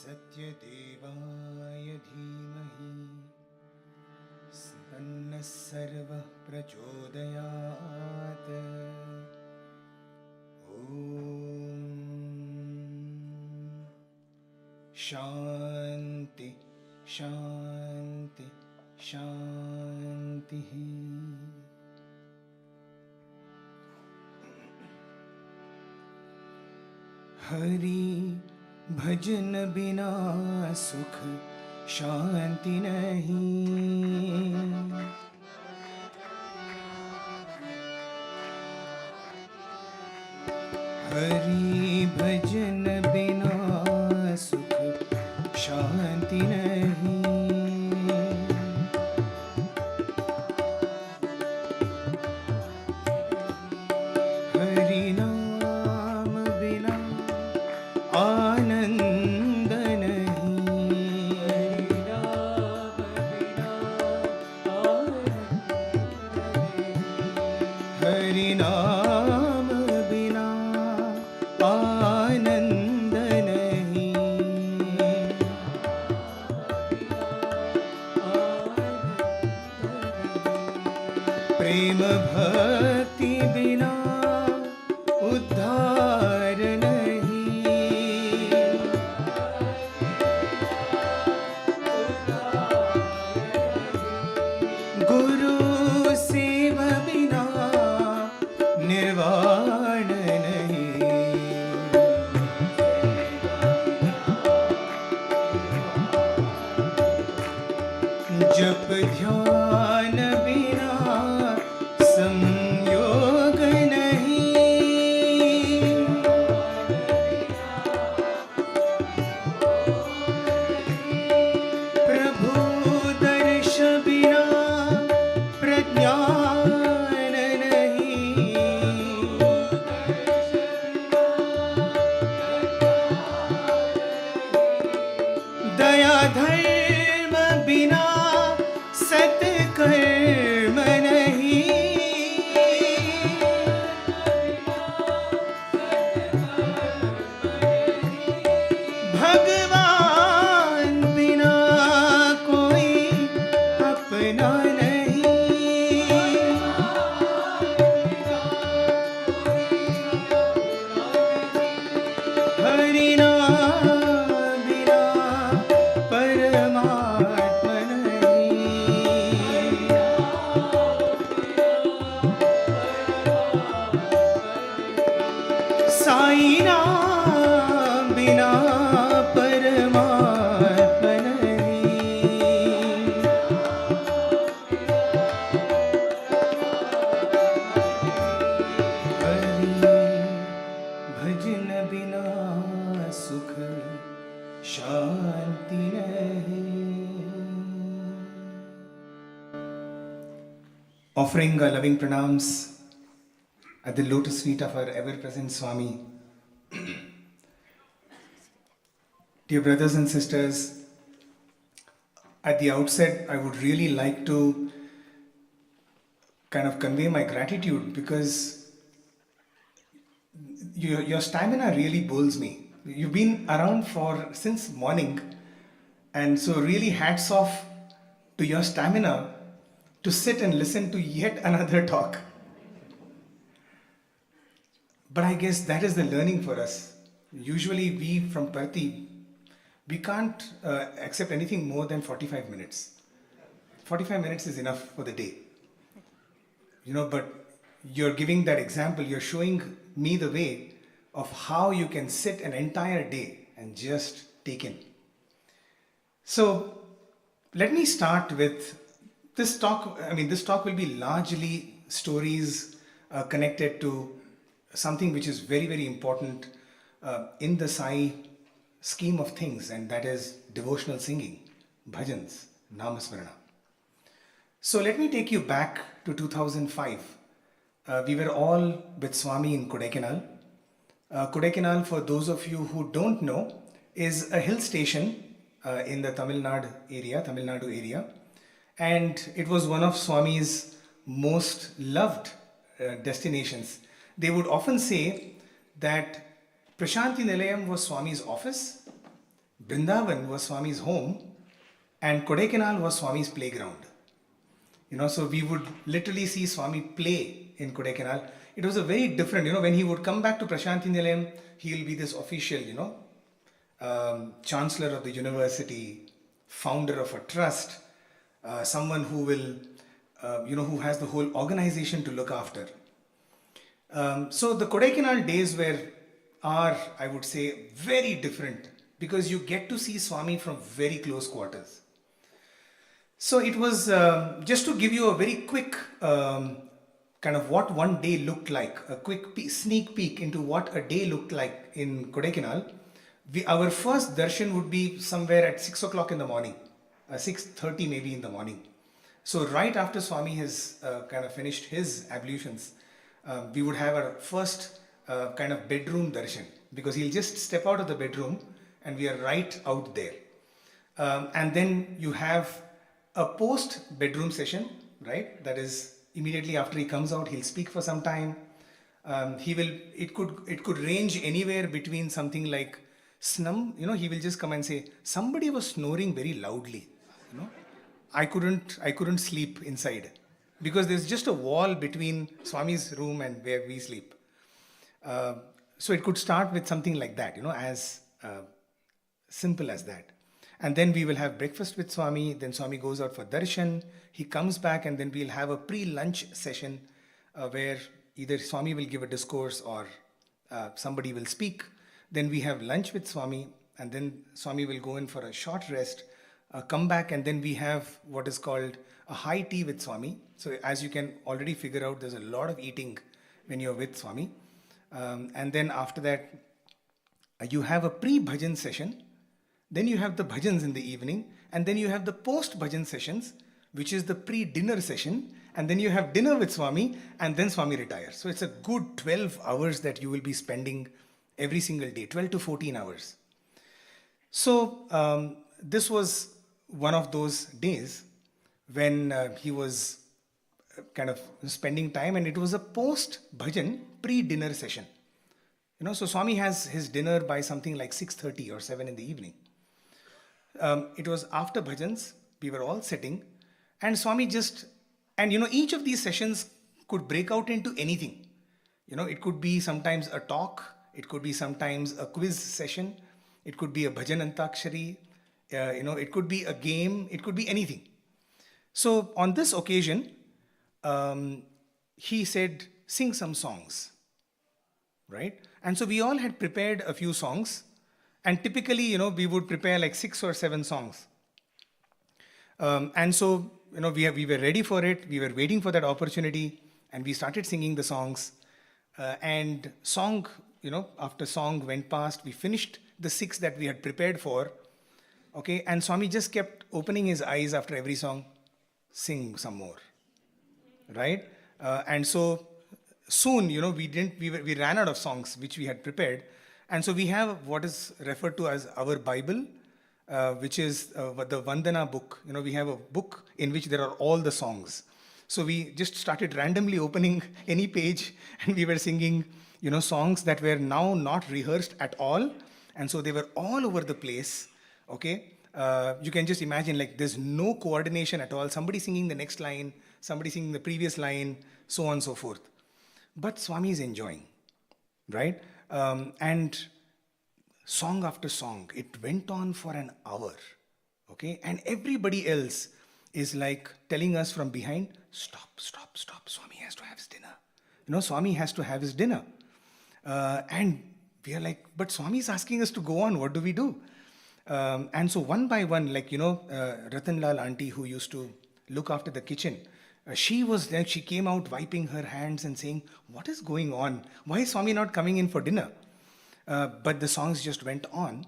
सत्यदेवाय धीमहि तन्नः सर्वः प्रचोदयात्। ॐ शान्ति शान्ति शान्तिः। हरि भजन बिना सुख शांति नहीं। हरि भजन बिना सुख शांति नहीं। हरि नाम बिना आनंद नहीं। हरि नाम बिना आनंद नहीं। प्रेम भक्ति बिना उद्धार नहीं। गुरु सेव बिना निर्वाण नहीं। जप ध्यान बिना संयोग नहीं। प्रभु दर्श बिना प्रज्ञान नहीं। दया धर्म बिना सत्कर्म नहीं। भगवान बिना कोई अपना नहीं। हरि नाम बिना परमात्मा नहीं। साईं नाम बिना परमात्मा नहीं। हरि भजन बिना सुख शांति नहीं। Offering our loving pranams at the lotus feet of our ever-present Swami. Dear brothers and sisters, at the outset, I would really like to kind of convey my gratitude because your stamina really bowls me. You've been around since morning, and so really hats off to your stamina to sit and listen to yet another talk. But I guess that is the learning for us. Usually we from Parthi, we can't accept anything more than 45 minutes. 45 minutes is enough for the day. But you're giving that example, you're showing me the way of how you can sit an entire day and just take in. So let me start with this talk. This talk will be largely stories connected to something which is very, very important in the Sai scheme of things, and that is devotional singing, bhajans, namasmarana. So let me take you back to 2005. We were all with Swami in Kodaikanal. Kodaikanal, for those of you who don't know, is a hill station in the Tamil Nadu area. And it was one of Swami's most loved destinations. They would often say that Prashanti Nilayam was Swami's office, Vrindavan was Swami's home and Kodaikanal was Swami's playground. So we would literally see Swami play in Kodaikanal. It was a very different, when he would come back to Prashanthi Nilayam, he will be this official, chancellor of the university, founder of a trust, someone who will, who has the whole organization to look after. So the Kodaikanal days are, I would say, very different because you get to see Swami from very close quarters. So it was just to give you a very quick kind of what one day looked like, a quick sneak peek into what a day looked like in Kodaikanal. Our first darshan would be somewhere at 6 o'clock in the morning, 6:30 maybe in the morning. So right after Swami has kind of finished his ablutions, we would have our first kind of bedroom darshan because he'll just step out of the bedroom and we are right out there. And then you have a post bedroom session, right? That is immediately after he comes out, he'll speak for some time. It could range anywhere between something like snum, he will just come and say, somebody was snoring very loudly, I couldn't sleep inside because there's just a wall between Swami's room and where we sleep. So it could start with something like that, as simple as that. And then we will have breakfast with Swami. Then Swami goes out for darshan. He comes back and then we'll have a pre-lunch session where either Swami will give a discourse or somebody will speak. Then we have lunch with Swami and then Swami will go in for a short rest, come back, and then we have what is called a high tea with Swami. So as you can already figure out, there's a lot of eating when you're with Swami. And then after that, you have a pre-bhajan session. Then you have the bhajans in the evening, and then you have the post-bhajan sessions, which is the pre-dinner session, and then you have dinner with Swami, and then Swami retires. So it's a good 12 hours that you will be spending every single day, 12 to 14 hours. So this was one of those days when he was kind of spending time, and it was a post-bhajan pre-dinner session. So Swami has his dinner by something like 6:30 or 7 in the evening. It was after bhajans, we were all sitting, and Swami each of these sessions could break out into anything. It could be sometimes a talk, it could be sometimes a quiz session, it could be a bhajan antakshari, it could be a game, it could be anything. So on this occasion, he said, sing some songs, right? And so we all had prepared a few songs. And typically, we would prepare like 6 or 7 songs. And so, we were ready for it. We were waiting for that opportunity. And we started singing the songs. And song, after song went past, we finished the 6 that we had prepared for. Okay, and Swami just kept opening his eyes after every song. Sing some more. Right? And so soon, we ran out of songs which we had prepared. And so we have what is referred to as our Bible, which is the Vandana book. We have a book in which there are all the songs. So we just started randomly opening any page and we were singing, songs that were now not rehearsed at all. And so they were all over the place. Okay. You can just imagine like there's no coordination at all. Somebody singing the next line, somebody singing the previous line, so on and so forth. But Swami is enjoying, right? And song after song, it went on for an hour, okay? And everybody else is like telling us from behind, stop, Swami has to have his dinner. Swami has to have his dinner. And we are like, but Swami is asking us to go on, what do we do? And so one by one, like, Ratan Lal auntie who used to look after the kitchen, she was there, she came out wiping her hands and saying, what is going on? Why is Swami not coming in for dinner? But the songs just went on.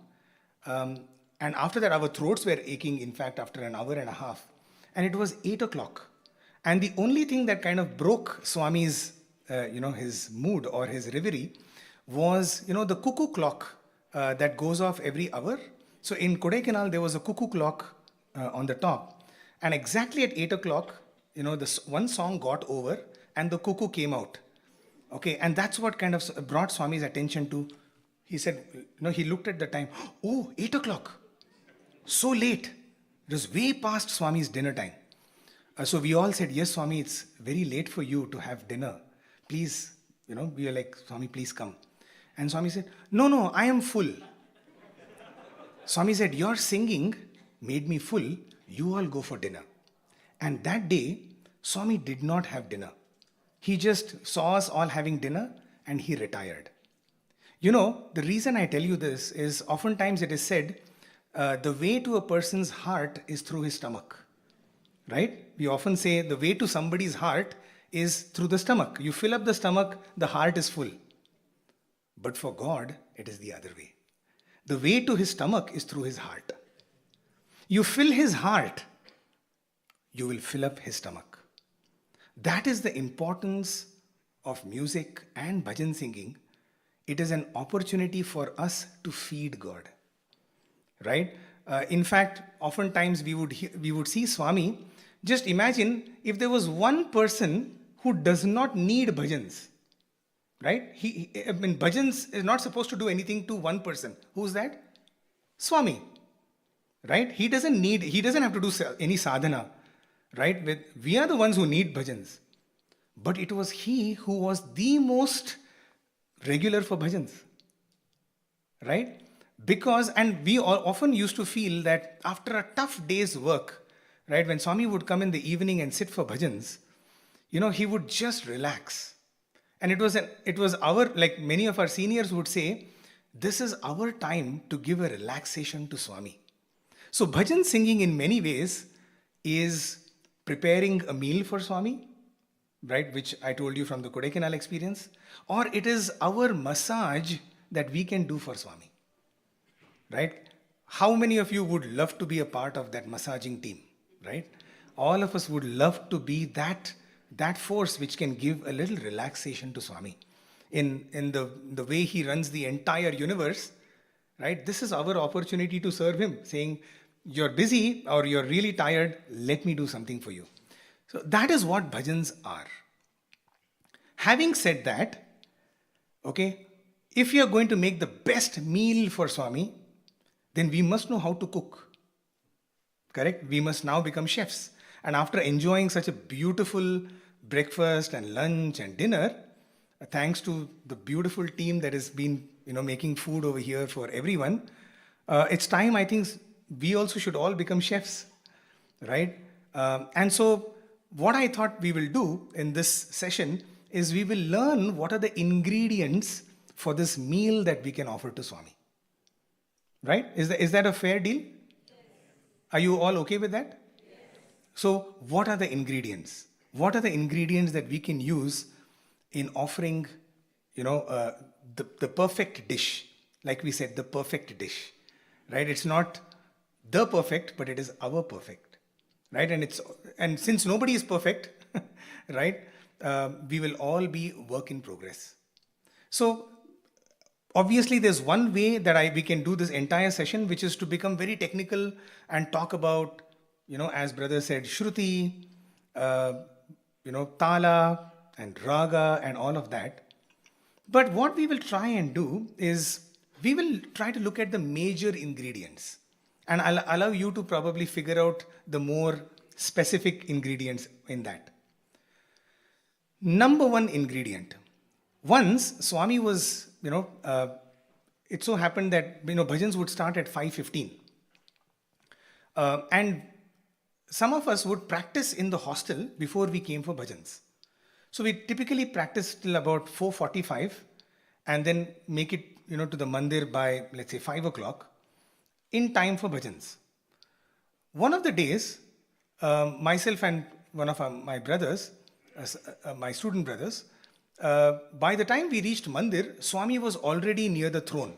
And after that, our throats were aching, in fact, after an hour and a half. And it was 8 o'clock. And the only thing that kind of broke Swami's, his mood or his reverie was, the cuckoo clock that goes off every hour. So in Kodaikanal, there was a cuckoo clock on the top. And exactly at 8 o'clock, this one song got over and the cuckoo came out. Okay, and that's what kind of brought Swami's attention to. He said, he looked at the time. Oh, 8 o'clock. So late. It was way past Swami's dinner time. So we all said, yes, Swami, it's very late for you to have dinner. Please, we are like, Swami, please come. And Swami said, no, no, I am full. Swami said, your singing made me full. You all go for dinner. And that day, Swami did not have dinner. He just saw us all having dinner and he retired. The reason I tell you this is oftentimes it is said, the way to a person's heart is through his stomach. Right? We often say the way to somebody's heart is through the stomach. You fill up the stomach, the heart is full. But for God, it is the other way. The way to his stomach is through his heart. You fill his heart, you will fill up his stomach. That is the importance of music and bhajan singing. It is an opportunity for us to feed God. Right? In fact, oftentimes we would see Swami. Just imagine if there was one person who does not need bhajans, right? Bhajans is not supposed to do anything to one person. Who's that? Swami, right? He doesn't have to do any sadhana, right? We are the ones who need bhajans. But it was he who was the most regular for bhajans, right? And we all often used to feel that after a tough day's work, right, when Swami would come in the evening and sit for bhajans, he would just relax. And it was our, like many of our seniors would say, this is our time to give a relaxation to Swami. So bhajan singing in many ways is preparing a meal for Swami, right, which I told you from the Kodaikanal experience, or it is our massage that we can do for Swami, right? How many of you would love to be a part of that massaging team? Right? All of us would love to be that force which can give a little relaxation to Swami. In the way he runs the entire universe, right? This is our opportunity to serve him, saying, you're busy or you're really tired, let me do something for you. So that is what bhajans are. Having said that, okay, if you're going to make the best meal for Swami, then we must know how to cook. Correct? We must now become chefs. And after enjoying such a beautiful breakfast and lunch and dinner, thanks to the beautiful team that has been, making food over here for everyone, it's time, I think, we also should all become chefs, right? And so what I thought we will do in this session is we will learn what are the ingredients for this meal that we can offer to Swami. Right? Is that a fair deal? Are you all okay with that? Yes. So what are the ingredients? What are the ingredients that we can use in offering, the perfect dish? Like we said, the perfect dish, right? It's not the perfect, but it is our perfect, right? And since nobody is perfect, right? We will all be work in progress. So obviously, there's one way that we can do this entire session, which is to become very technical and talk about, as brother said, Shruti, Tala and Raga and all of that. But what we will try and do is we will try to look at the major ingredients. And I'll allow you to probably figure out the more specific ingredients in that. Number one ingredient. Once Swami was, it so happened that, bhajans would start at 5:15. And some of us would practice in the hostel before we came for bhajans. So we typically practice till about 4:45 and then make it, to the mandir by, let's say, 5 o'clock in time for bhajans. One of the days, myself and one of my brothers, my student brothers, by the time we reached mandir, Swami was already near the throne.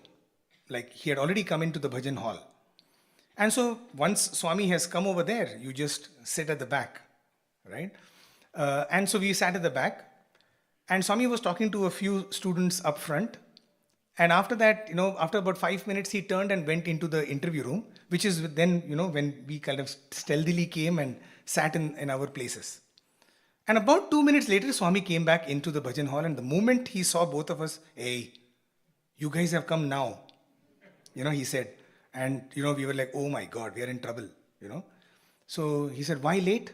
Like he had already come into the bhajan hall. And so once Swami has come over there, you just sit at the back, right? And so we sat at the back and Swami was talking to a few students up front. And after that, after about 5 minutes, he turned and went into the interview room, which is then, when we kind of stealthily came and sat in our places. And about 2 minutes later, Swami came back into the bhajan hall. And the moment he saw both of us, hey, you guys have come now, he said. And, we were like, oh my God, we are in trouble. So he said, why late?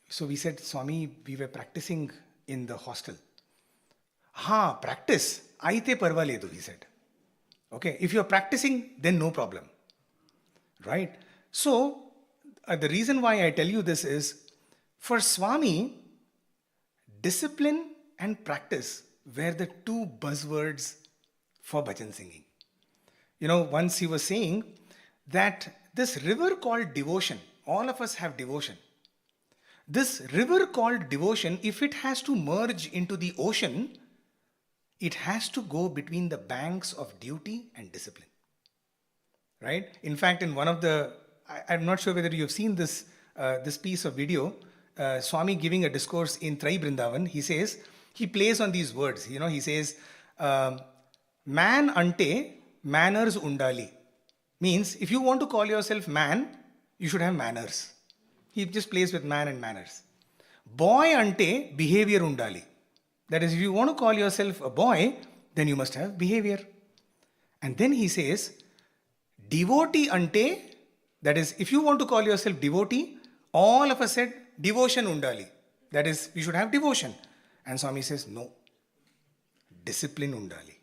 So we said, Swami, we were practicing in the hostel. Ha, practice. Aite parvaledu, he said. Okay, if you're practicing, then no problem. Right? So, the reason why I tell you this is, for Swami, discipline and practice were the two buzzwords for bhajan singing. Once he was saying that this river called devotion, all of us have devotion. This river called devotion, if it has to merge into the ocean, it has to go between the banks of duty and discipline. Right? In fact, in one of I'm not sure whether you've seen this piece of video, Swami giving a discourse in Trai Brindavan, he plays on these words. He says, man ante manners undali. Means, if you want to call yourself man, you should have manners. He just plays with man and manners. Boy ante behavior undali. That is, if you want to call yourself a boy, then you must have behavior. And then he says, devotee ante, that is, if you want to call yourself devotee, all of us said devotion undali. That is, we should have devotion. And Swami says, no, discipline undali.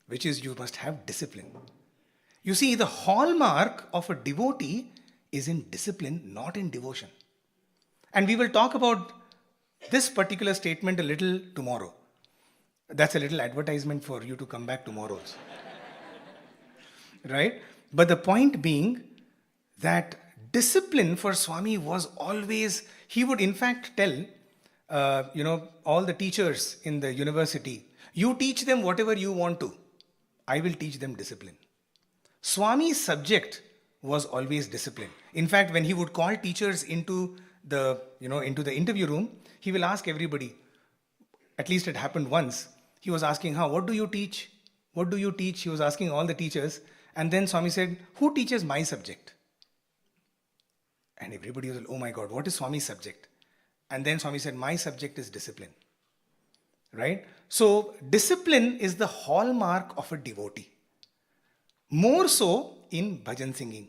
Which is, you must have discipline. You see, the hallmark of a devotee is in discipline, not in devotion. And we will talk about this particular statement a little tomorrow. That's a little advertisement for you to come back tomorrow also. Right? But the point being that discipline for Swami was always, he would in fact tell, all the teachers in the university, you teach them whatever you want to. I will teach them discipline. Swami's subject was always discipline. In fact, when he would call teachers into the interview room, he will ask everybody, at least it happened once, he was asking, what do you teach? What do you teach? He was asking all the teachers. And then Swami said, who teaches my subject? And everybody was like, oh my God, what is Swami's subject? And then Swami said, my subject is discipline. Right? So, discipline is the hallmark of a devotee. More so in bhajan singing.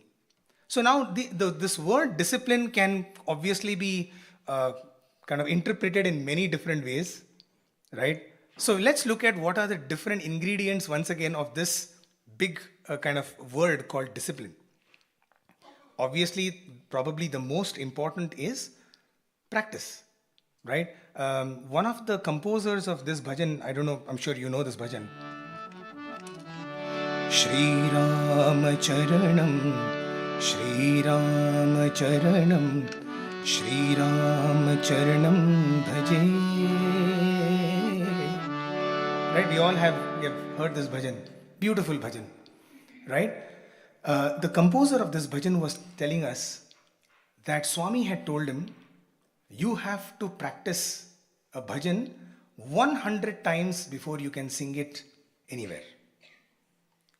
So now this word discipline can obviously be kind of interpreted in many different ways. Right? So let's look at what are the different ingredients once again of this big kind of word called discipline. Obviously, probably the most important is practice. Right? One of the composers of this bhajan, I don't know, I'm sure you know this bhajan. Shri Ram Charanam, Shri Ram Charanam, Shri Ram Charanam Bhaje. Right? We all have heard this bhajan. Beautiful bhajan. Right? The composer of this bhajan was telling us that Swami had told him, you have to practice a bhajan 100 times before you can sing it anywhere.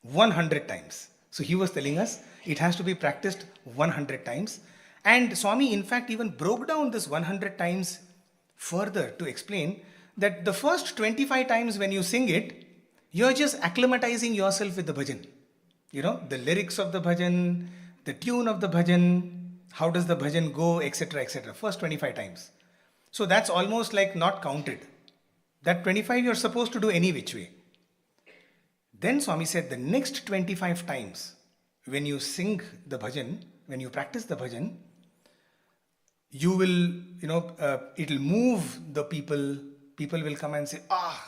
100 times. So he was telling us it has to be practiced 100 times. And Swami in fact even broke down this 100 times further to explain that the first 25 times when you sing it, you're just acclimatizing yourself with the bhajan. The lyrics of the bhajan, the tune of the bhajan, how does the bhajan go, etc., etc. First 25 times. So that's almost like not counted. That 25 you're supposed to do any which way. Then Swami said the next 25 times when you sing the bhajan, when you practice the bhajan, you will, it'll move the people. People will come and say,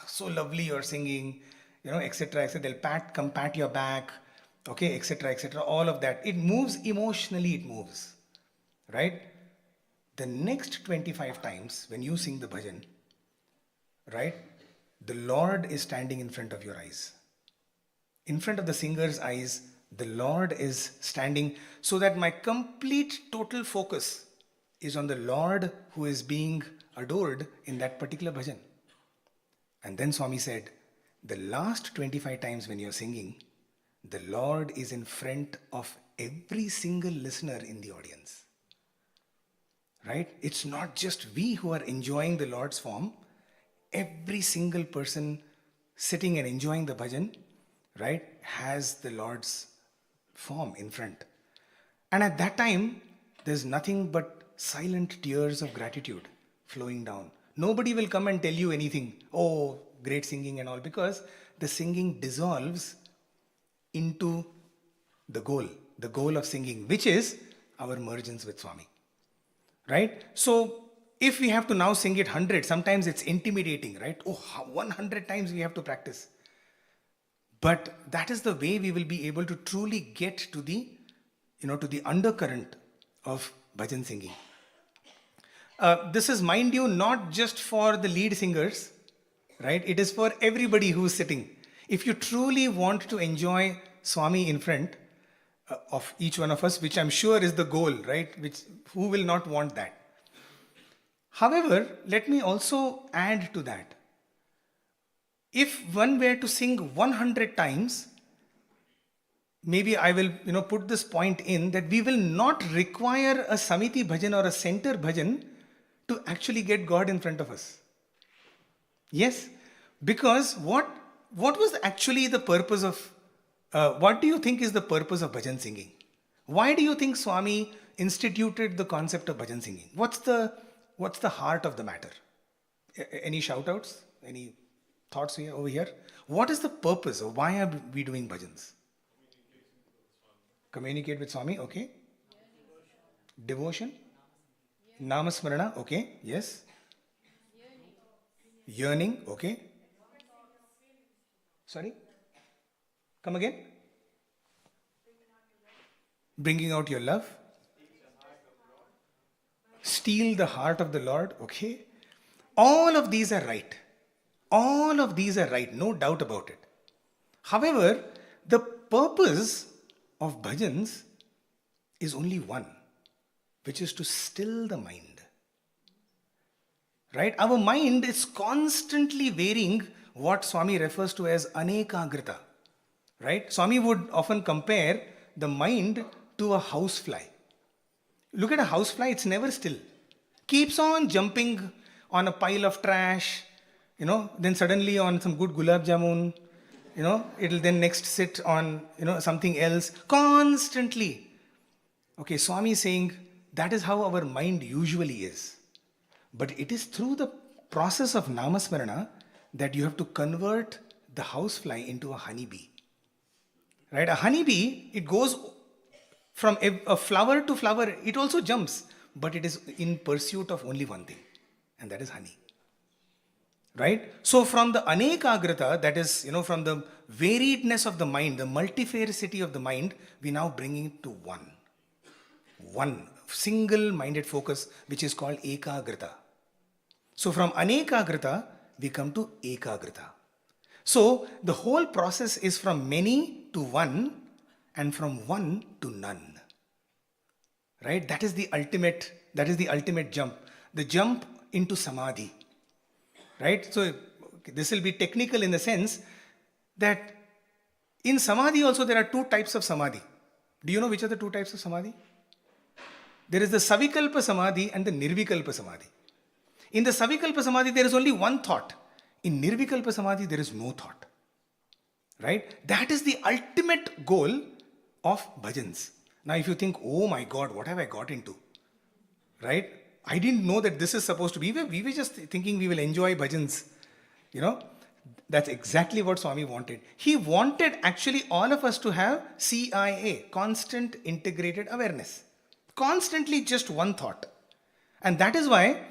so lovely you're singing, etc., etc. They'll come pat your back, okay, etc., etc. All of that. It moves emotionally, it moves. Right? The next 25 times when you sing the bhajan, right, the Lord is standing in front of your eyes. In front of the singer's eyes, the Lord is standing, so that my complete total focus is on the Lord who is being adored in that particular bhajan. And then Swami said, the last 25 times when you're singing, the Lord is in front of every single listener in the audience. Right? It's not just we who are enjoying the Lord's form. Every single person sitting and enjoying the bhajan, right, has the Lord's form in front. And at that time, there's nothing but silent tears of gratitude flowing down. Nobody will come and tell you anything, oh, great singing and all, because the singing dissolves into the goal of singing, which is our mergence with Swami. Right? So, if we have to now sing it 100, sometimes it's intimidating, right? Oh, 100 times we have to practice. But that is the way we will be able to truly get to the, to the undercurrent of bhajan singing. This is, mind you, not just for the lead singers, right? It is for everybody who is sitting. If you truly want to enjoy Swami in front of each one of us, which I'm sure is the goal, right? Who will not want that? However, let me also add to that. If one were to sing 100 times, maybe I will put this point in that we will not require a Samiti bhajan or a center bhajan to actually get God in front of us. Yes, because what was actually the purpose of, what do you think is the purpose of bhajan singing? Why do you think Swami instituted the concept of bhajan singing? What's the heart of the matter? Any shout outs? Any thoughts here over here? What is the purpose of why are we doing bhajans? Communicate with Swami, okay. Devotion. Namasmarana, okay. Yes. Yearning, okay. Sorry? Come again? Bringing out your love. Steal the heart of the Lord, okay. All of these are right. All of these are right, no doubt about it. However, the purpose of bhajans is only one, which is to still the mind. Right? Our mind is constantly varying what Swami refers to as anekagrita. Right? Swami would often compare the mind to a housefly. Look at a housefly, it's never still. Keeps on jumping on a pile of trash, then suddenly on some good gulab jamun, it'll then next sit on, something else, constantly. Okay, Swami is saying that is how our mind usually is. But it is through the process of namasmarana that you have to convert the housefly into a honeybee. Right? A honeybee, it goes from a flower to flower, it also jumps, but it is in pursuit of only one thing, and that is honey. Right? So from the anekagrata, that is, from the variedness of the mind, the multifaricity of the mind, we now bring it to one. One single-minded focus, which is called ekagrata. So from anekagrata, we come to ekagrata. So the whole process is from many to one, and from one to none. Right? That is the ultimate jump. The jump into samadhi. Right? So this will be technical in the sense that in samadhi also there are two types of samadhi. Do you know which are the two types of samadhi? There is the savikalpa samadhi and the nirvikalpa samadhi. In the savikalpa samadhi there is only one thought. In nirvikalpa samadhi there is no thought. Right? That is the ultimate goal of bhajans. Now if you think, oh my God, what have I got into? Right? I didn't know that this is supposed to be. We were just thinking we will enjoy bhajans. That's exactly what Swami wanted. He wanted actually all of us to have CIA, constant integrated awareness. Constantly just one thought. And that is why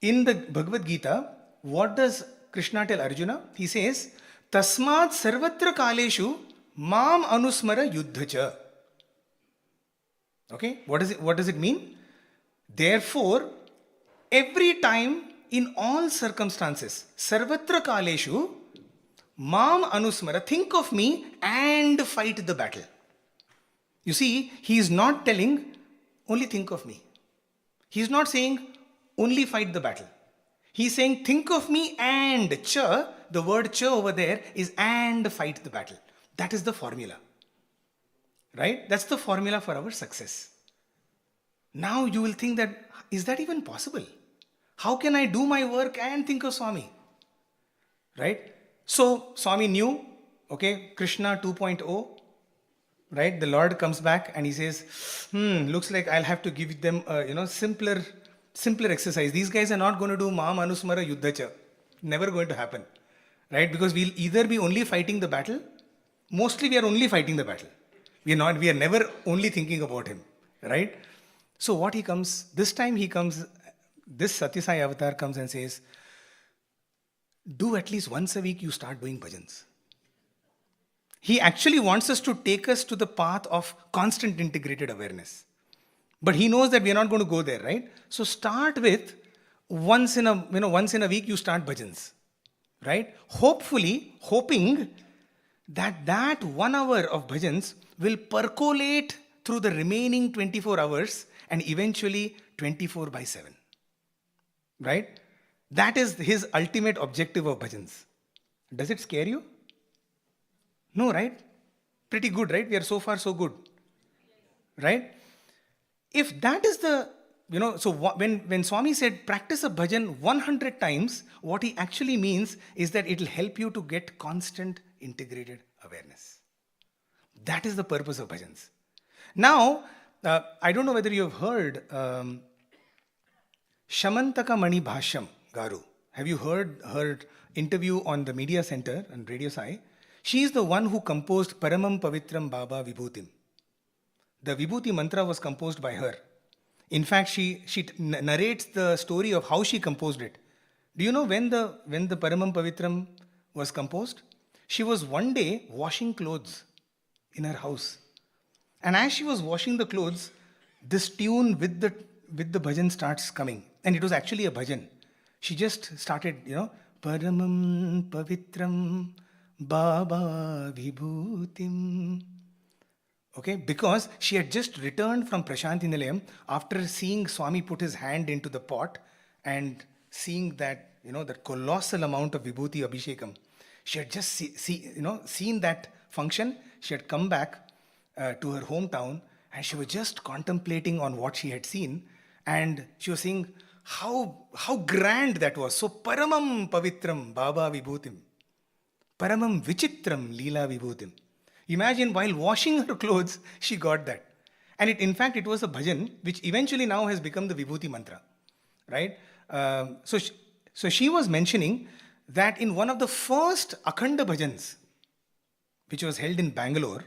in the Bhagavad Gita, what does Krishna tell Arjuna? He says, Tasmat sarvatra kaleshu mam anusmara yuddhacha. Okay, what does it mean? Therefore, every time, in all circumstances, sarvatra kaleshu, mam anusmara, think of me and fight the battle. You see, he is not telling, only think of me. He is not saying, only fight the battle. He is saying, think of me and cha, the word cha over there is and fight the battle. That is the formula. Right? That's the formula for our success. Now you will think that, is that even possible? How can I do my work and think of Swami? Right? So Swami knew, okay, Krishna 2.0, right? The Lord comes back and he says, looks like I'll have to give them a simpler exercise. These guys are not going to do Ma Manusmara Yuddhacha. Never going to happen, right? Because we'll either be only fighting the battle. Mostly we are only fighting the battle. We are never only thinking about him, right? So what he comes, this time he comes, this Satyasai avatar comes and says, do at least once a week you start doing bhajans. He actually wants us to take us to the path of constant integrated awareness. But he knows that we are not going to go there, right? So start with once in a week you start bhajans, right? Hoping that 1 hour of bhajans will percolate through the remaining 24 hours and eventually 24/7, right? That is his ultimate objective of bhajans. Does it scare you? No, right? Pretty good, right? We are so far so good, right? If that is when Swami said practice a bhajan 100 times, what he actually means is that it will help you to get constant integrated awareness. That is the purpose of bhajans. Now, I don't know whether you have heard Shamantaka Mani Bhashyam Garu. Have you heard her interview on the Media Center on Radio Sai? She is the one who composed Paramam Pavitram Baba Vibhutim. The Vibhuti mantra was composed by her. In fact, she narrates the story of how she composed it. Do you know when the Paramam Pavitram was composed? She was one day washing clothes in her house. And as she was washing the clothes, this tune with the bhajan starts coming. And it was actually a bhajan. She just started, Paramam Pavitram Baba Vibhutim. Okay, because she had just returned from Prashanti Nilayam after seeing Swami put his hand into the pot and seeing that, that colossal amount of Vibhuti Abhishekam. She had just seen that function. She had come back to her hometown and she was just contemplating on what she had seen. And she was saying how grand that was. So, Paramam Pavitram Baba Vibhutim. Paramam Vichitram Leela Vibhutim. Imagine while washing her clothes, she got that. And in fact, it was a bhajan, which eventually now has become the Vibhuti mantra, right? So she was mentioning that in one of the first Akhanda bhajans, which was held in Bangalore,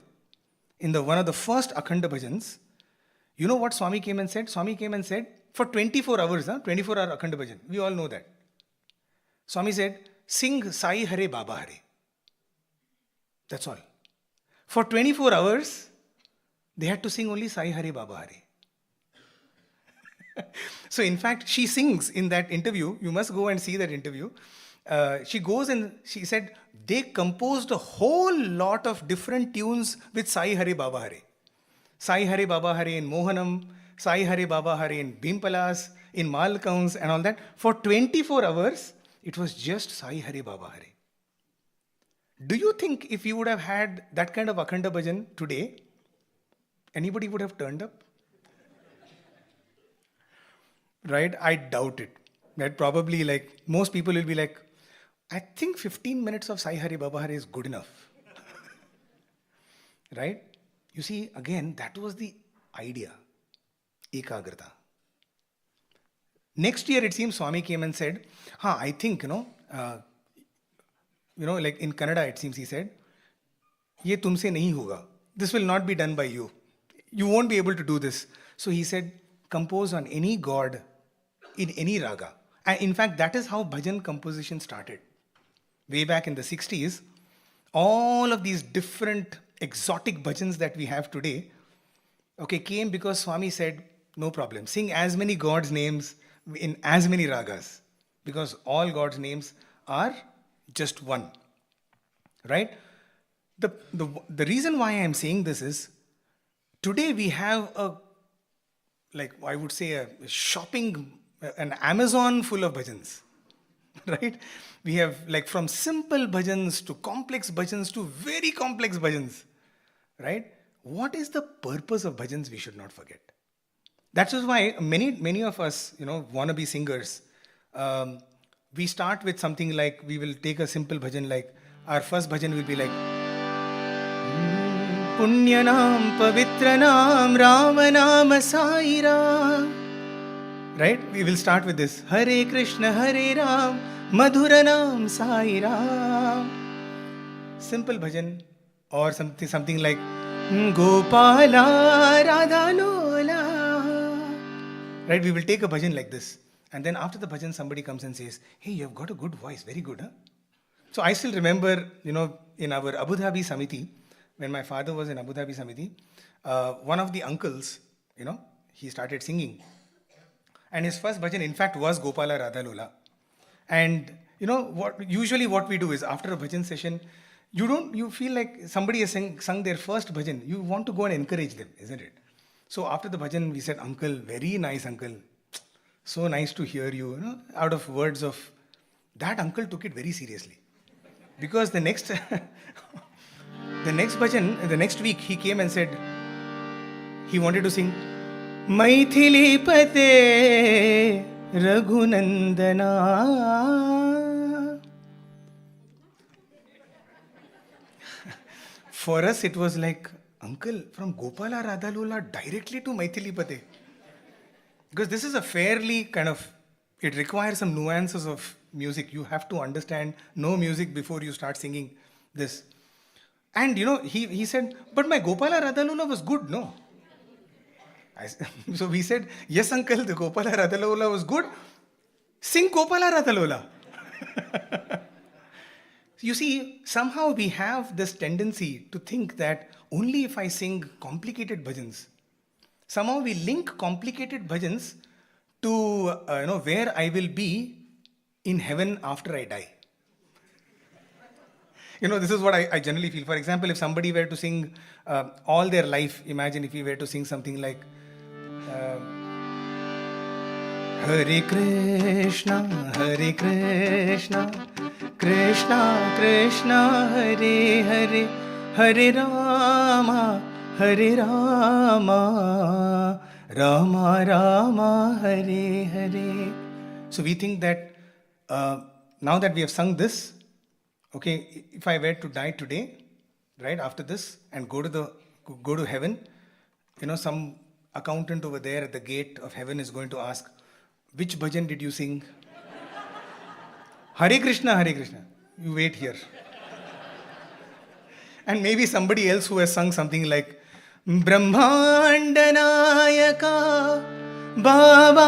one of the first Akhanda bhajans, you know what Swami came and said? Swami came and said, for 24 hours, 24-hour Akhanda bhajan, we all know that. Swami said, sing Sai Hare Baba Hare. That's all. For 24 hours, they had to sing only Sai Hare Baba Hare. So in fact, she sings in that interview. You must go and see that interview. She goes and she said, they composed a whole lot of different tunes with Sai Hare Baba Hare. Sai Hare Baba Hare in Mohanam, Sai Hare Baba Hare in Bhimpalas, in Malkaun's and all that. For 24 hours, it was just Sai Hare Baba Hare. Do you think if you would have had that kind of Akhanda bhajan today, anybody would have turned up? Right? I doubt it. That probably most people will be like, I think 15 minutes of Sai Hare Baba Hare is good enough. Right? You see, again, that was the idea. Ekagrata. Next year, it seems Swami came and said, I think, like in Kannada, it seems he said, ye tumse nahi hoga. This will not be done by you. You won't be able to do this. So he said, compose on any god, in any raga. And in fact, that is how bhajan composition started. Way back in the 60s, all of these different exotic bhajans that we have today, came because Swami said, no problem. Sing as many gods' names in as many ragas. Because all God's names are just one, right? The reason why I am saying this is, today we have I would say an Amazon full of bhajans, right? We have from simple bhajans to complex bhajans to very complex bhajans, right? What is the purpose of bhajans? We should not forget. That is why many of us, wannabe singers, we start with something we will take a simple bhajan our first bhajan will be Punyanam Pavitranam Ramanam Sai Ram. Right? We will start with this. Hare Krishna Hare Ram Madhuranam Sai Ram. Simple bhajan or something like Gopala Radha Lola. Right? We will take a bhajan like this. And then after the bhajan, somebody comes and says, hey, you have got a good voice. Very good, huh? So I still remember, in our Abu Dhabi Samiti, when my father was in Abu Dhabi Samiti, one of the uncles, he started singing. And his first bhajan, in fact, was Gopala Radha Lola. And, usually what we do is after a bhajan session, you feel like somebody has sung their first bhajan. You want to go and encourage them, isn't it? So after the bhajan, we said, uncle, very nice uncle. So nice to hear you, out of words of, that uncle took it very seriously. Because the next bhajan, the next week, he came and said, he wanted to sing, Maithili Pate Raghunandana. For us, it was like, uncle, from Gopala Radha Lola directly to Maithili Pate. Because this is a fairly it requires some nuances of music. You have to know music before you start singing this. And he said, but my Gopala Radha Lola was good, no? So we said, yes uncle, the Gopala Radha Lola was good. Sing Gopala Radha Lola. You see, somehow we have this tendency to think that only if I sing complicated bhajans, somehow we link complicated bhajans to where I will be in heaven after I die. This is what I generally feel. For example, if somebody were to sing all their life, imagine if he were to sing something like Hare Krishna, Krishna Krishna, Hare Hare, Hare Rama, Rama Rama, Hare Hare. So we think that now that we have sung this, okay, if I were to die today, right after this, and go to heaven, some accountant over there at the gate of heaven is going to ask, which bhajan did you sing? Hare Krishna, Hare Krishna. You wait here. And maybe somebody else who has sung something like Brahmandanayaka Baba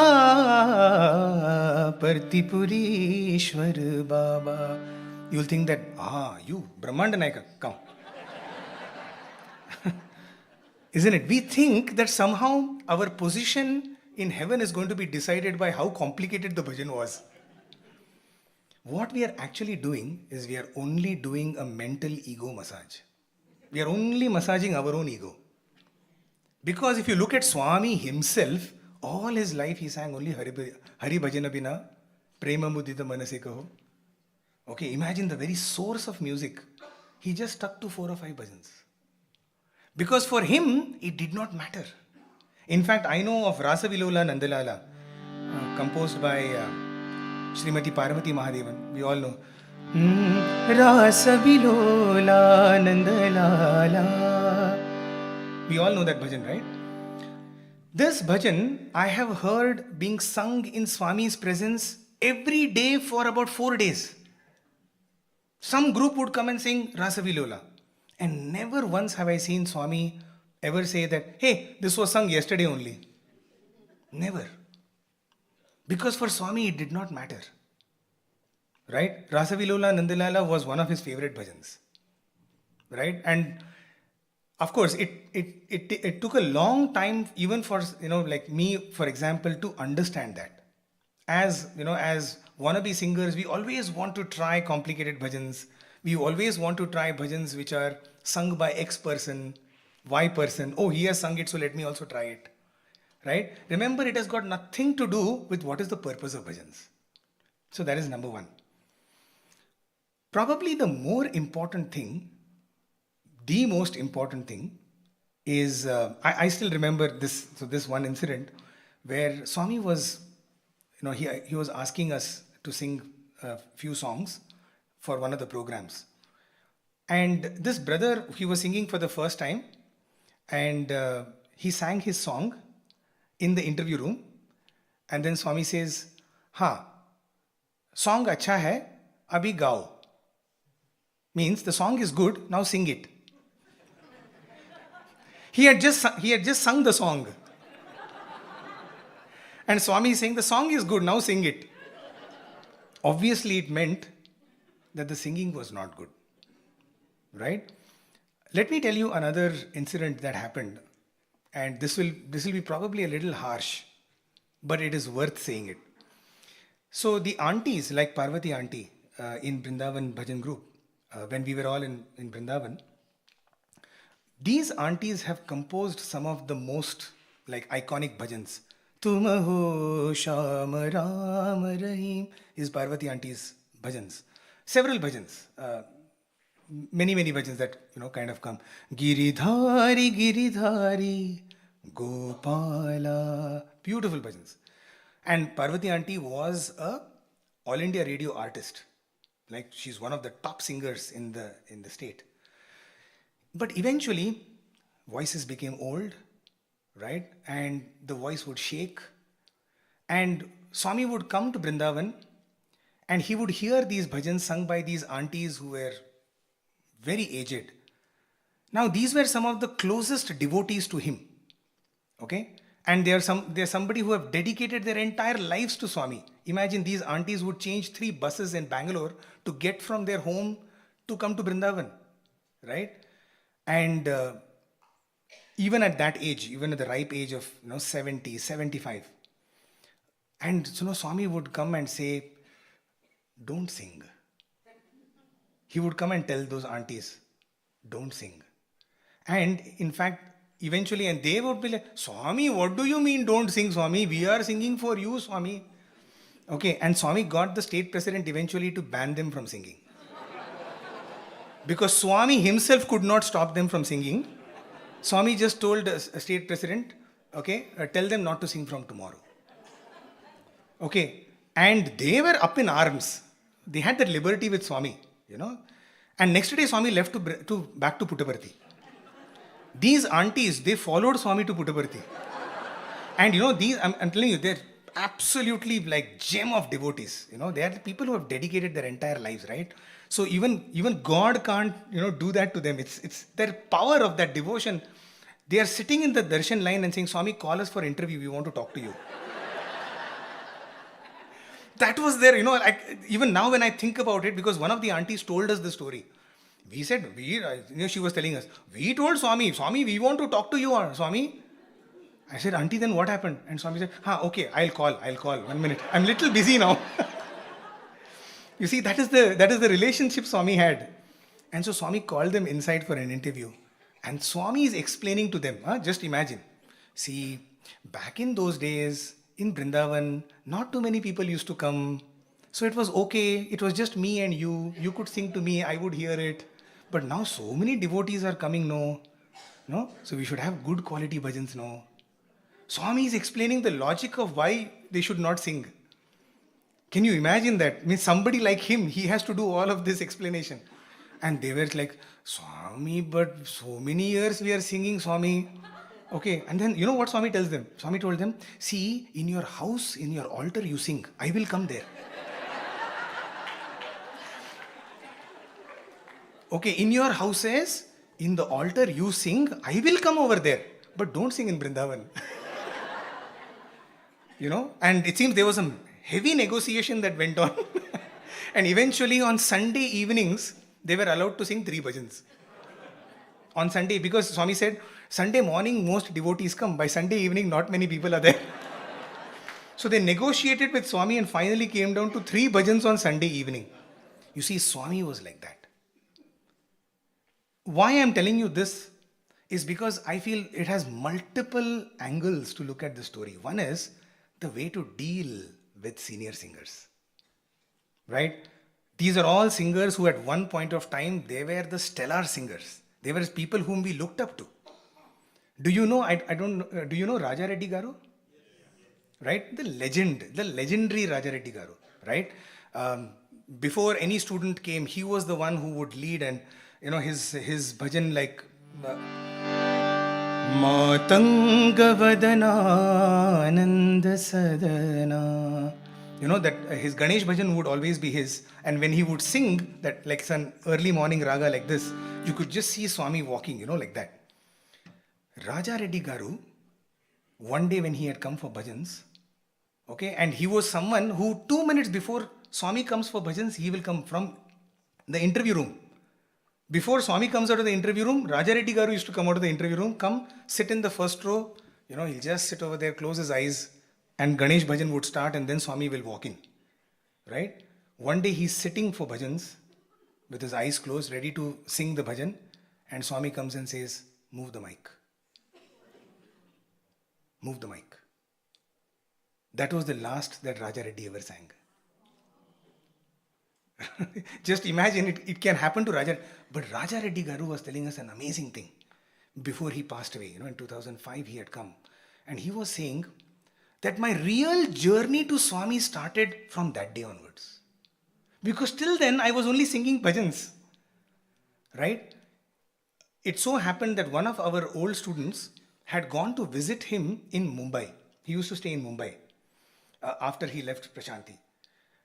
Partipurishwar Baba. You'll think that, you, Brahmandanayaka, come. Isn't it? We think that somehow our position in heaven is going to be decided by how complicated the bhajan was. What we are actually doing is we are only doing a mental ego massage. We are only massaging our own ego. Because if you look at Swami himself, all his life he sang only Hari Bhajana Bina, Prema Mudita Manase Kaho. Okay, imagine the very source of music. He just stuck to 4 or 5 bhajans. Because for him, it did not matter. In fact, I know of Rasa Vilola Nandalala, composed by Srimati Parvati Mahadevan. We all know. Rasa Vilola Nandalala. We all know that bhajan, right? This bhajan, I have heard being sung in Swami's presence every day for about 4 days. Some group would come and sing Rasa Vilola. And never once have I seen Swami ever say that, hey, this was sung yesterday only. Never. Because for Swami it did not matter. Right? Rasa Vilola Nandalala was one of his favorite bhajans. Right? And of course, it took a long time even for, like me, for example, to understand that. As wannabe singers, we always want to try complicated bhajans. We always want to try bhajans which are sung by X person, Y person. Oh, he has sung it, so let me also try it. Right? Remember, it has got nothing to do with what is the purpose of bhajans. So that is number one. Probably the most important thing is, I still remember this one incident where Swami was, he was asking us to sing a few songs for one of the programs. And this brother, he was singing for the first time, and he sang his song in the interview room, and then Swami says, "Ha, song acha hai, abhi gao." Means the song is good, now sing it. He had just sung the song. And Swami is saying, the song is good, now sing it. Obviously, it meant that the singing was not good. Right? Let me tell you another incident that happened. And this will be probably a little harsh, but it is worth saying it. So the aunties, like Parvati auntie in Vrindavan Bhajan group, when we were all in Vrindavan, these aunties have composed some of the most like iconic bhajans. Tum ho Sham Ram Rahim is Parvati auntie's bhajans. Several bhajans, many bhajans that kind of come. Giridhari Giridhari Gopala, beautiful bhajans. And Parvati auntie was a All India radio artist. Like she's one of the top singers in the state. But eventually, voices became old, right? And the voice would shake. And Swami would come to Vrindavan and he would hear these bhajans sung by these aunties who were very aged. Now, these were some of the closest devotees to him. Okay? And they're somebody who have dedicated their entire lives to Swami. Imagine these aunties would change 3 buses in Bangalore to get from their home to come to Vrindavan, right? And even at that age, even at the ripe age of 70, 75, and Swami would come and say, "Don't sing." He would come and tell those aunties, "Don't sing." And in fact, eventually, and they would be like, "Swami, what do you mean don't sing, Swami? We are singing for you, Swami." Okay, and Swami got the state president eventually to ban them from singing. Because Swami himself could not stop them from singing. Swami just told a state president, okay, tell them not to sing from tomorrow. Okay, and they were up in arms. They had that liberty with Swami, And next day Swami left back to Puttaparthi. These aunties, they followed Swami to Puttaparthi. And these, I'm telling you, they're absolutely like gem of devotees. They are the people who have dedicated their entire lives, right? So even God can't, do that to them. It's their power of that devotion. They are sitting in the darshan line and saying, "Swami, call us for interview. We want to talk to you." That was there, like, even now when I think about it, because one of the aunties told us the story. We said, she was telling us, "We told Swami, we want to talk to you, Swami." I said, "Auntie, then what happened?" And Swami said, "Okay, I'll call. 1 minute. I'm a little busy now." You see, that is the relationship Swami had. And so Swami called them inside for an interview. And Swami is explaining to them, just imagine. See, back in those days, in Vrindavan, not too many people used to come. So it was okay. It was just me and you. You could sing to me. I would hear it. But now so many devotees are coming, no? So we should have good quality bhajans, no? Swami is explaining the logic of why they should not sing. Can you imagine that? Means somebody like him, he has to do all of this explanation. And they were like, "Swami, but so many years we are singing, Swami." Okay, and then you know what Swami tells them? Swami told them, "See, in your house, in your altar you sing. I will come there." Okay, in your houses, in the altar you sing. I will come over there. But don't sing in Vrindavan. And it seems there was some heavy negotiation that went on. And eventually on Sunday evenings, they were allowed to sing 3 bhajans. On Sunday, because Swami said, Sunday morning most devotees come. By Sunday evening, not many people are there. So they negotiated with Swami and finally came down to 3 bhajans on Sunday evening. You see, Swami was like that. Why I'm telling you this is because I feel it has multiple angles to look at the story. One is the way to deal with senior singers, right? These are all singers who at one point of time, they were the stellar singers. They were people whom we looked up to. Do you know, do you know Raja Reddy Garu? Right? The legendary Raja Reddy Garu, right? Before any student came, he was the one who would lead, and his bhajan like Matangavadana sadana. You know that his Ganesh bhajan would always be his, and when he would sing that like some early morning raga like this, you could just see Swami walking, like that. Raja Reddy Garu, one day when he had come for bhajans, okay, and he was someone who 2 minutes before Swami comes for bhajans, he will come from the interview room. Before Swami comes out of the interview room, Raja Reddy Garu used to come out of the interview room, come sit in the first row, he'll just sit over there, close his eyes, and Ganesh bhajan would start, and then Swami will walk in. Right? One day he's sitting for bhajans with his eyes closed, ready to sing the bhajan, and Swami comes and says, "Move the mic. Move the mic." That was the last that Raja Reddy ever sang. Just imagine it can happen to Raja. But Raja Reddy Garu was telling us an amazing thing before he passed away. In 2005 he had come. And he was saying that my real journey to Swami started from that day onwards. Because till then I was only singing bhajans. Right? It so happened that one of our old students had gone to visit him in Mumbai. He used to stay in Mumbai after he left Prashanti.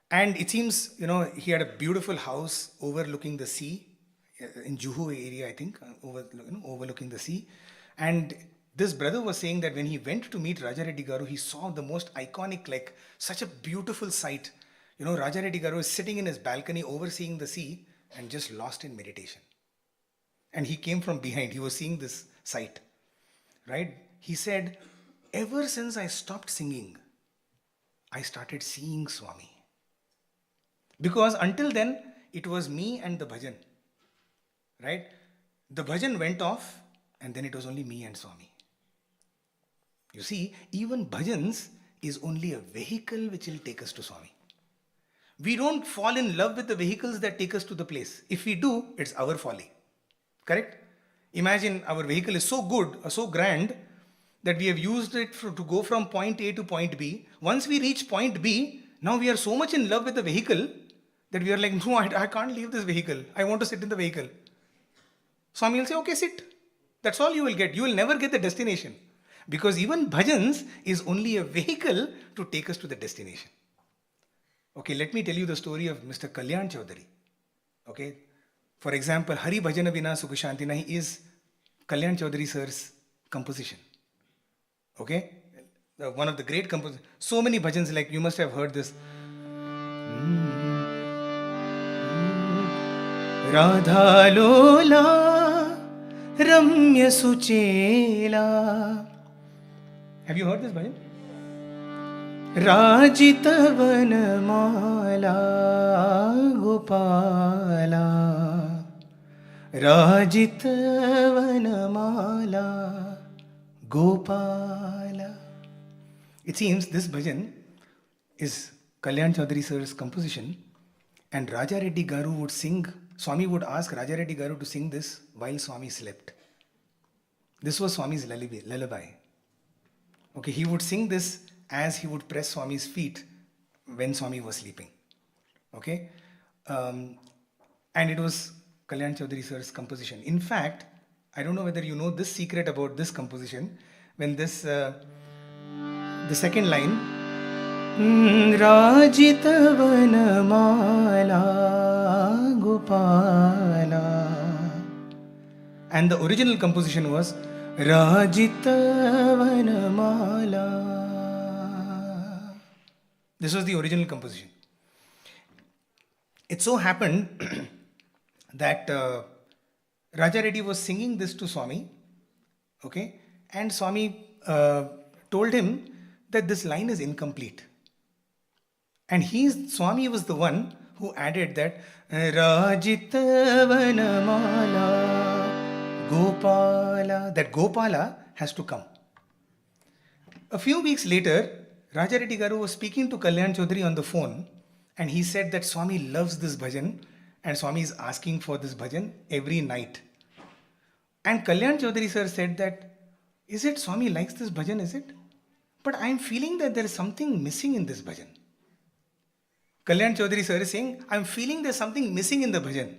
And it seems, he had a beautiful house overlooking the sea in Juhu area, I think, overlooking the sea. And this brother was saying that when he went to meet Raja Reddy Garu, he saw the most iconic, like such a beautiful sight. Raja Reddy Garu is sitting in his balcony overseeing the sea and just lost in meditation. And he came from behind. He was seeing this sight. Right? He said, ever since I stopped singing, I started seeing Swami. Because until then, it was me and the bhajan. Right? The bhajan went off and then it was only me and Swami. You see, even bhajans is only a vehicle which will take us to Swami. We don't fall in love with the vehicles that take us to the place. If we do, it's our folly. Correct? Imagine our vehicle is so good or so grand that we have used it to go from point A to point B. Once we reach point B, now we are so much in love with the vehicle that we are like, no, I can't leave this vehicle. I want to sit in the vehicle. Swami will say, okay, sit. That's all you will get. You will never get the destination. Because even bhajans is only a vehicle to take us to the destination. Okay, let me tell you the story of Mr. Kalyan Chaudhary. Okay, for example, Hari Bhajana Vina Sukha Shanti Nahi is Kalyan Chaudhary sir's composition. Okay, one of the great composers. So many bhajans, like you must have heard this. Radha Lola Ramya Suchela. Have you heard this bhajan? Rajitavan Mala Gopala. Rajitavan Mala Gopala. It seems this bhajan is Kalyan Chaudhary sir's composition, and Raja Reddy Garu would sing. Swami would ask Raja Reddy Garu to sing this while Swami slept. This was Swami's lullaby. Okay, he would sing this as he would press Swami's feet when Swami was sleeping. Okay, and it was Kalyan Chaudhary sir's composition. In fact, I don't know whether you know this secret about this composition. When this, the second line, Rajitavan Mala Gopala, and the original composition was Rajitavan Mala. This was the original composition. It so happened that Raja Reddy was singing this to Swami, okay, and Swami told him that this line is incomplete. And Swami was the one who added that Rajitavan Mala Gopala. That Gopala has to come. A few weeks later, Raja Reddy Garu was speaking to Kalyan Chaudhary on the phone, and he said that Swami loves this bhajan and Swami is asking for this bhajan every night. And Kalyan Chaudhary sir said that, is it Swami likes this bhajan, is it? But I am feeling that there is something missing in this bhajan. Kalyan Chaudhary sir is saying, I am feeling there is something missing in the bhajan.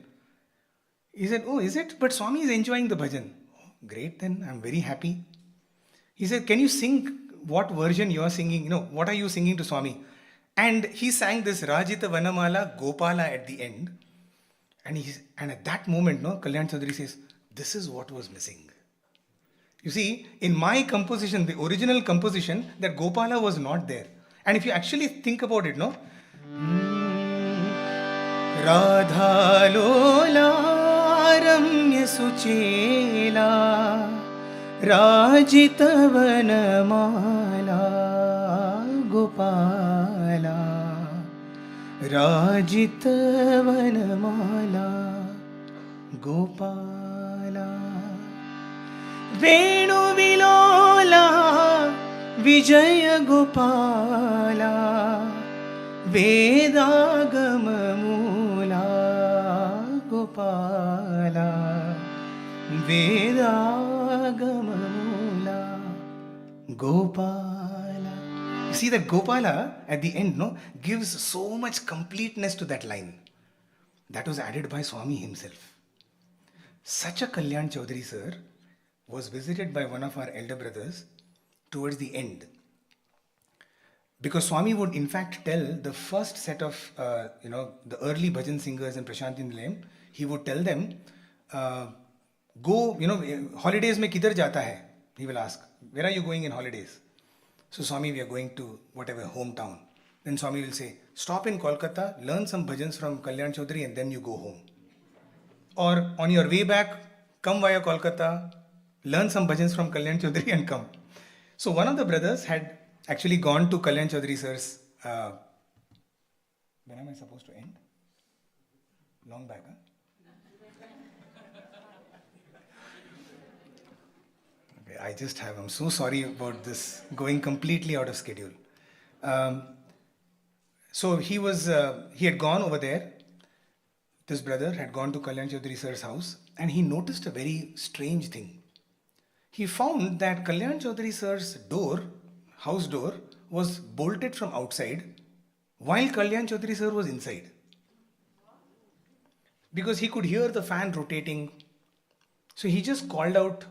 He said, oh, is it? But Swami is enjoying the bhajan. Oh, great, then I am very happy. He said, can you sing what version you are singing? What are you singing to Swami? And he sang this Rajita Vanamala Gopala at the end. And at that moment, no, Kalyan Chaudhary says, this is what was missing. You see, in my composition, the original composition, that Gopala was not there. And if you actually think about it, no? Radha Lola Ramya Suchela Rajita Vanamala Gopala Rajita Vanamala Gopala Venu Vilola Vijaya Gopala Vedagamamula Gopala Vedagamamula Gopala. You see that Gopala at the end, no, gives so much completeness to that line. That was added by Swami himself. Such a Kalyan Chaudhary sir was visited by one of our elder brothers towards the end. Because Swami would in fact tell the first set of, the early bhajan singers in Prashanti Nilayam, he would tell them, go, holidays mein kidhar jata hai? He will ask, where are you going in holidays? So Swami, we are going to whatever hometown. Then Swami will say, stop in Kolkata, learn some bhajans from Kalyan Chaudhary and then you go home. Or on your way back, come via Kolkata, learn some bhajans from Kalyan Chaudhary and come. So one of the brothers had actually gone to Kalyan Chaudhary sir's. When am I supposed to end? Long back, huh? Okay, I'm so sorry about this going completely out of schedule. So he had gone over there. This brother had gone to Kalyan Chaudhary sir's house and he noticed a very strange thing. He found that Kalyan Chaudhary sir's house door, was bolted from outside while Kalyan Chaudhary sir was inside. Because he could hear the fan rotating. So he just called out,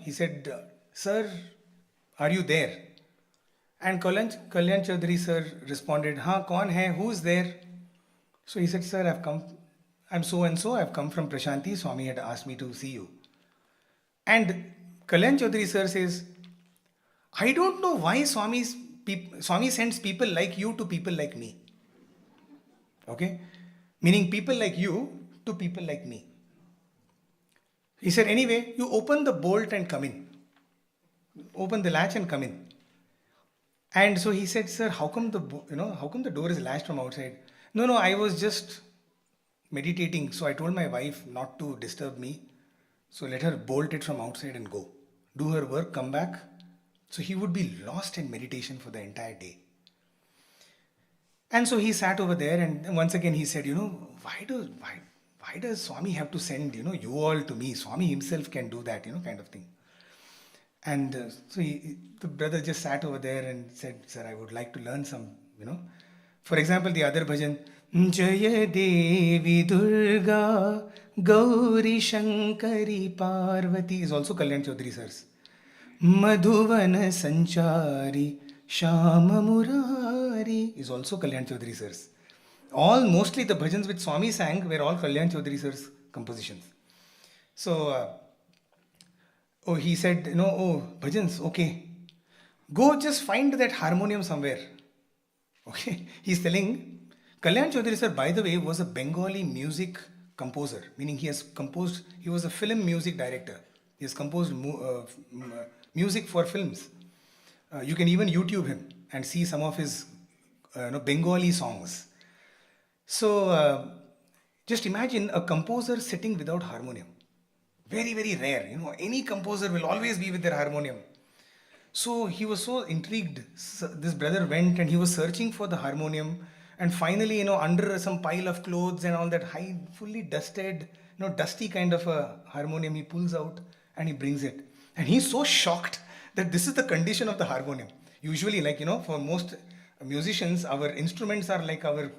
he said, sir, are you there? And Kalyan Chaudhary sir responded, haan, kaun hai? Who's there? So he said, sir, I'm so and so, I've come from Prashanti, Swami had asked me to see you. And Kalyan Chaudhary sir says, I don't know why Swami sends people like you to people like me. Okay? Meaning people like you to people like me. He said, anyway, you open the bolt and come in. Open the latch and come in. And so he said, sir, how come the door is latched from outside? No, I was just meditating. So I told my wife not to disturb me. So let her bolt it from outside and go. Do her work, come back. So he would be lost in meditation for the entire day. And so he sat over there and once again he said, why does Swami have to send, you all to me? Swami himself can do that, kind of thing. And so the brother just sat over there and said, sir, I would like to learn some, For example, the other bhajan, Jaya Devi Durga Gauri Shankari Parvati is also Kalyan Chaudhary sir's. Madhuvana Sanchari Shama Murari is also Kalyan Chaudhary sir's. Mostly the bhajans which Swami sang were all Kalyan Chaudhary sir's compositions. So, he said, bhajans, okay. Go just find that harmonium somewhere. Okay. He's telling, Kalyan Chaudhary sir, by the way, was a Bengali music composer. Meaning he was a film music director. He has composed music for films. You can even YouTube him and see some of his Bengali songs. So just imagine a composer sitting without harmonium. Very, very rare. Any composer will always be with their harmonium. So he was so intrigued. This brother went and he was searching for the harmonium. And finally, under some pile of clothes and all that, fully dusted, dusty kind of a harmonium, he pulls out and he brings it. And he's so shocked that this is the condition of the harmonium. Usually, for most musicians, our instruments are like our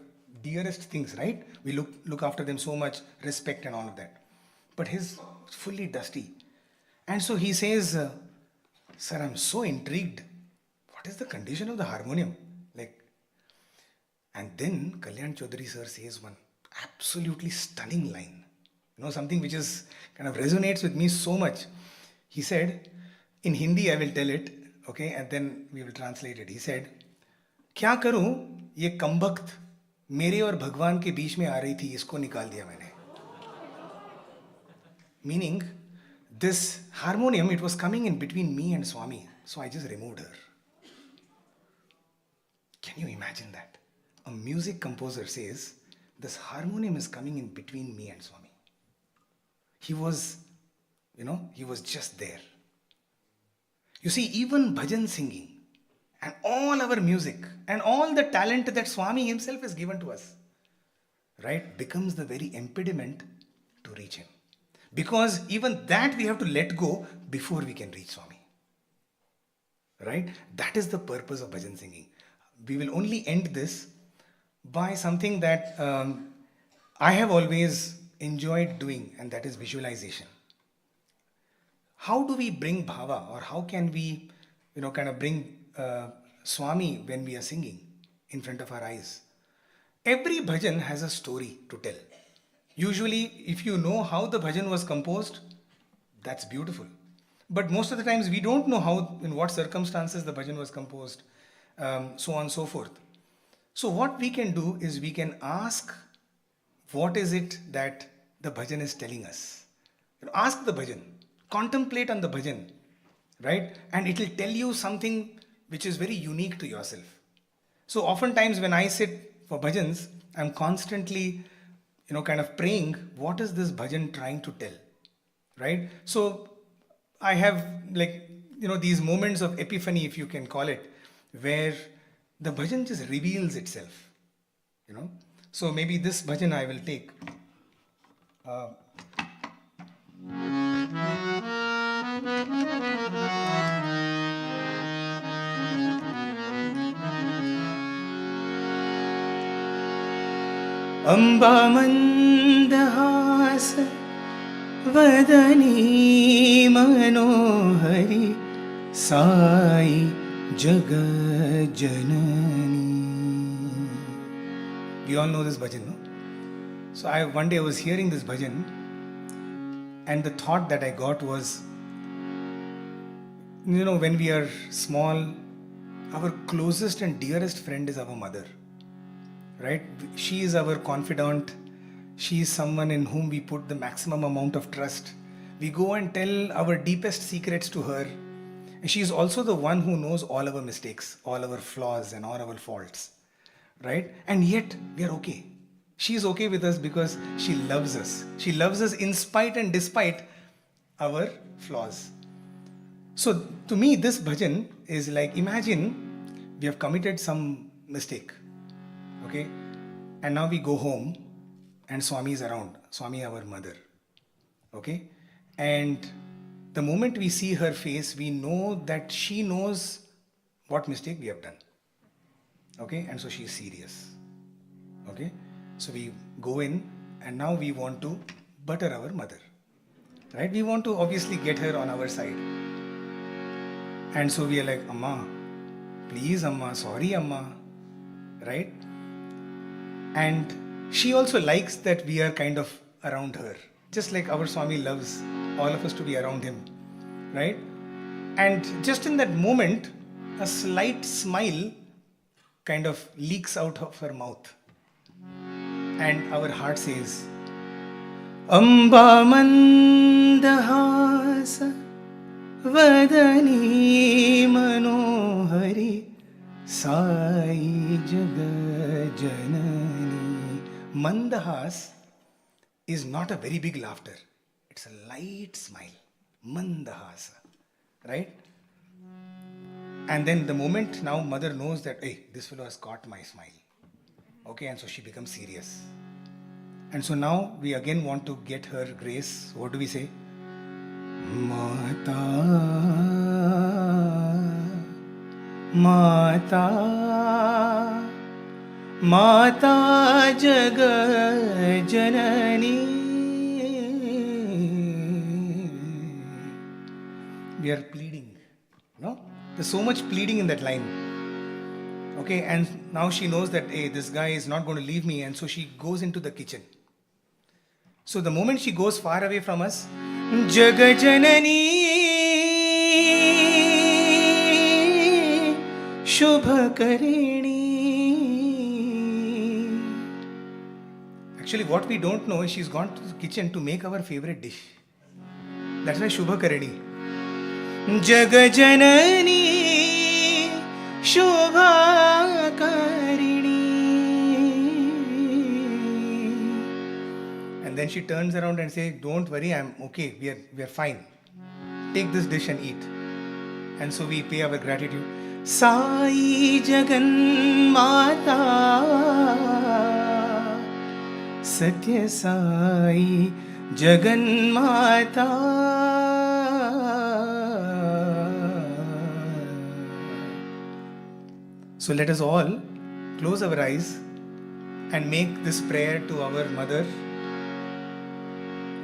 dearest things, right? We look after them so much, respect and all of that. But his fully dusty. And so he says, Sir, I'm so intrigued. What is the condition of the harmonium? Like, and then Kalyan Chaudhary sir says one absolutely stunning line. Something which is kind of resonates with me so much. He said, in Hindi I will tell it, okay, and then we will translate it. He said, क्या करूं ये कमबख्त मेरे और भगवान के बीच में आ रही थी, इसको निकाल दिया मैंने. Meaning, this harmonium, it was coming in between me and Swami, so I just removed her. Can you imagine that? A music composer says, this harmonium is coming in between me and Swami. He was, he was just there. You see, even bhajan singing and all our music and all the talent that Swami himself has given to us, right, becomes the very impediment to reach him. Because even that we have to let go before we can reach Swami. Right? That is the purpose of bhajan singing. We will only end this by something that I have always enjoyed doing, and that is visualization. How do we bring bhava, or how can we, kind of bring Swami when we are singing in front of our eyes? Every bhajan has a story to tell. Usually, if you know how the bhajan was composed, that's beautiful. But most of the times we don't know how, in what circumstances the bhajan was composed, so on and so forth. So what we can do is we can ask, what is it that the bhajan is telling us? Ask the bhajan, contemplate on the bhajan, right? And it will tell you something which is very unique to yourself. So oftentimes when I sit for bhajans, I'm constantly, kind of praying, what is this bhajan trying to tell, right? So I have these moments of epiphany, if you can call it, where the bhajan just reveals itself, So maybe this bhajan I will take. Amba मंदहास वदनी Manohari Sai jug Janani. We all know this bhajan, no? So one day I was hearing this bhajan, and the thought that I got was, when we are small, our closest and dearest friend is our mother. Right? She is our confidant. She is someone in whom we put the maximum amount of trust. We go and tell our deepest secrets to her. And she is also the one who knows all our mistakes, all our flaws and all our faults. Right? And yet we are okay. She is okay with us because she loves us. She loves us in spite and despite our flaws. So to me, this bhajan is like, imagine we have committed some mistake. Okay, and now we go home and Swami is around, Swami our mother. Okay, and the moment we see her face, we know that she knows what mistake we have done. Okay, and so she is serious. Okay, so we go in and now we want to butter our mother. Right, we want to obviously get her on our side. And so we are like, Amma, please Amma, sorry Amma. Right? And she also likes that we are kind of around her. Just like our Swami loves all of us to be around him. Right? And just in that moment, a slight smile kind of leaks out of her mouth. And our heart says, Amba mandahasa vadani manohari Sai Jaga Janani. Mandahas is not a very big laughter. It's a light smile. Mandahasa. Right? And then the moment now mother knows that, hey, this fellow has caught my smile. Okay, and so she becomes serious. And so now we again want to get her grace. What do we say? Mata Mata Mata Jaga Janani. We are pleading. There's so much pleading in that line. Okay, and now she knows that, hey, this guy is not going to leave me, and so she goes into the kitchen. So the moment she goes far away from us, Jagajanani Shubhakarini. Actually, what we don't know is she's gone to the kitchen to make our favorite dish. That's why Shubhakarini. Jagajanani Shubhakarini. And then she turns around and says, don't worry, I'm okay, we are fine. Take this dish and eat. And so we pay our gratitude. Sai Jagan Mata Satya Sai Jagan Mata. So let us all close our eyes and make this prayer to our mother.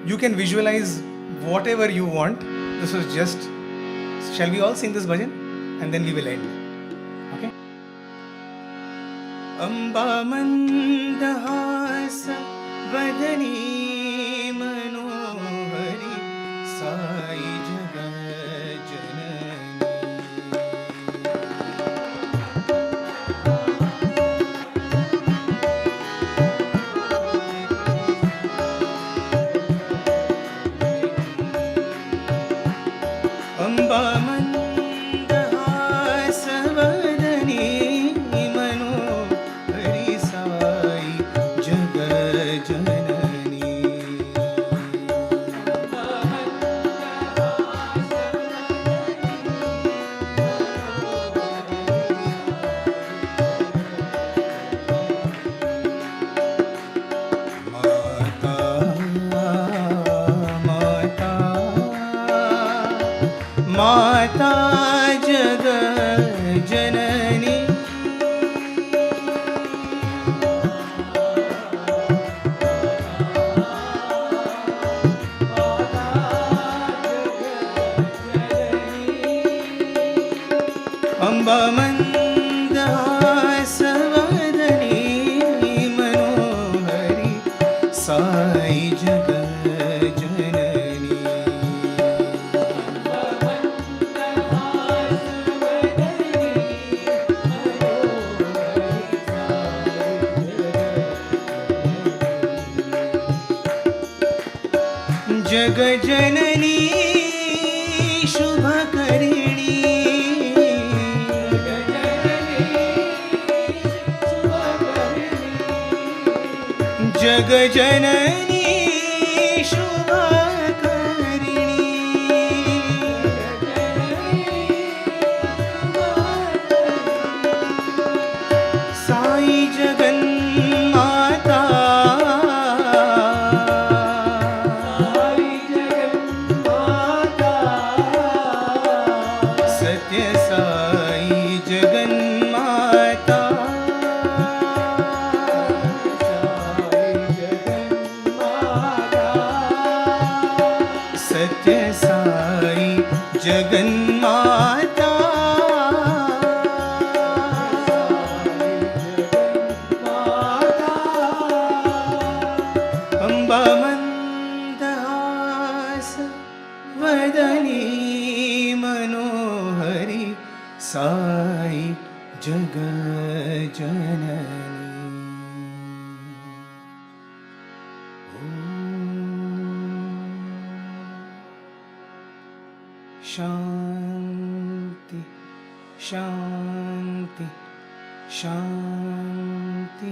You can visualize whatever you want. This was just, shall we all sing this bhajan? And then we will end. Okay? Amba mandahasa vadani manohari sai Amba mandahasa vadani manohari sai jagajanani. Mata Jagajanani. Amba mandahasa vadani manohari sai jagajanani. Jagajanani Shubhakarini. Jagajanani Shubhakarini. Sai Jagan Mata Satya Sai Jagan Mata. Satya Sai Jagan Mata. Amba mandahasa vadani manohari sai jagajanani. Shanti, Shanti, Shanti.